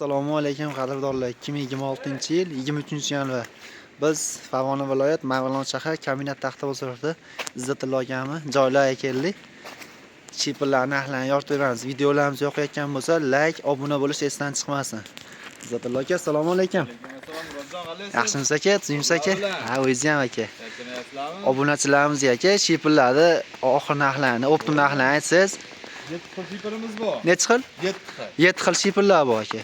Assalomu alaykum qadrdonlar. 2026-yil 23-yanvar. Biz Farg'ona viloyat Marg'ilon shahar Kombinat taxta bozorida Izzatilla akami joylarga keldik. Chiplarni ahlan yoritib beramiz. Videolarimiz yoqayotgan bo'lsa, like, obuna bo'lish esdan chiqmasin. Izzatilla aka, assalomu alaykum. Yaxshimisiz aka? Tuzimsiz aka? Ha, o'zingiz ham aka. Obunachilarimizga aka, chiplarni oxir narxlarini, optim narxlarini aytsangiz. 7 xil chipimiz bor. Necha xil? 7 xil chiplar bor aka.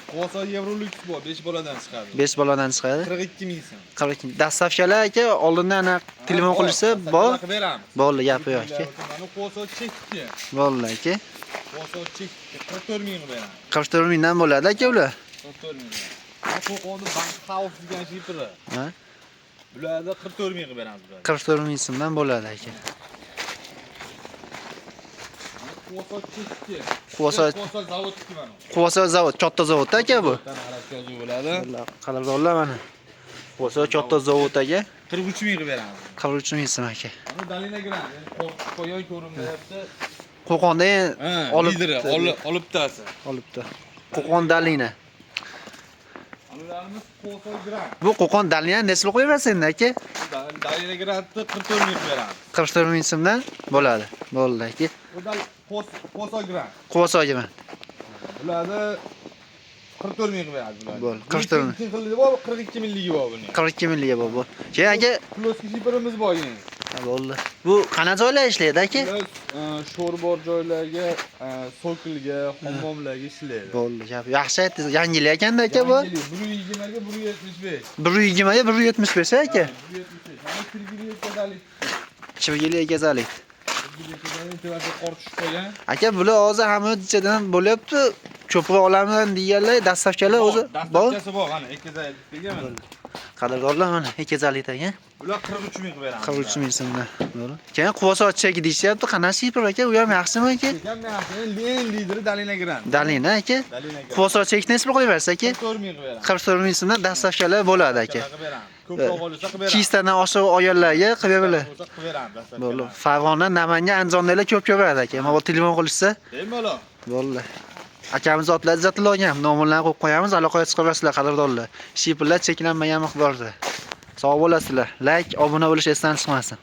Qo'sa Eurolux bor, 5 boladan chiqadi. 5 boladan chiqadi. 42 ming so'm. 42. Dastavkalar aka, oldindan telefon qilishsa bor. Beramiz. Bo'ldi, gapi yo'q aka. Mana qo'sa chekki. Bo'ldi aka. Qo'sa chekki 44 ming beramiz. 44 mingdan bo'ladi aka ular. 44 ming. Qo'qonda bank house degan chipri. Ha? Bularda 44 ming beramiz bular. 44 ming so'mdan bo'ladi aka. Qo'sa chekki. Qo'sa zavodniki mana. Qo'sa zavod, katta zavod aka bu. Yozuv bo'ladi. Qadrdonlar mana. Qo'sa katta zavod aka. 43 ming beramiz. 43 ming so'm aka. Mana dalina giran. Qo'yon ko'rinmayapti. Qo'qonda olibtasi. Olibdi. Qo'qon dalina. Anularimiz qo'sa giran. Bu Qo'qon dalina necha qo'yaverasiz endi aka? Dalina giranni 44 ming beramiz. 44 ming so'mdan bo'ladi. Bo'ldi aka. Bu qo'sa giran. Qo'saga. Bularda 44 ming beramiz bular. Bo'ldi. 44 ming. 42 mingligi bor buning. 42 mingligi bor bu. Keyin aka, Ploski chipirimiz bor yana. bo'ldi. Bu qana joylar ishlaydi aka? Sho'r bor joylarga, so'kilga, hammomlarga ishlaydi. Bo'ldi. Yaxshi aytdingiz. Yangilik ekanda aka bu. 120 ga 175. 120 ga 175 aka. 175. Mana kirgili yetkazalik. Chivgili egazalik. qo'ygan. Aka, bular hozir hamma ichidan bo'lyapti. Ko'proq olaman deganlar, dastavkalar o'zi bor. Dastavkasi bor, mana ekazalik deganman. Qadrdonlar mana ekazalik ekan. Bular 43 ming beramiz. 43 ming so'mdan. Bo'ldi. Keyin quvosot cheki deyishyapti. Qanaqa shipr aka? U ham yaxshimi aka? Lideri Dalina Gran. Dalina aka. Quvosot chekni ismi qo'yaversa aka? 44 ming beramiz. 44 ming so'mdan dastavkalar bo'ladi aka. Ko'proq olsa qilib beramiz. Kishtadan oshiq oyollarga qilib beradi. Qilib beramiz. Bo'ldi. Farg'ona, Namangan, Andijondagilar ko'p ko'radi aka. Mana bu telefon qilishsa. Bemalol. Bo'ldi. Akamiz otlar Izzatilla aka ham nomerlarni qo'yib qo'yamiz, aloqaga chiqaverasizlar qadrdonlar. Shiplar cheklanmagan miqdorda. Sog' bo'lasizlar. Like, obuna bo'lish esdan chiqmasin.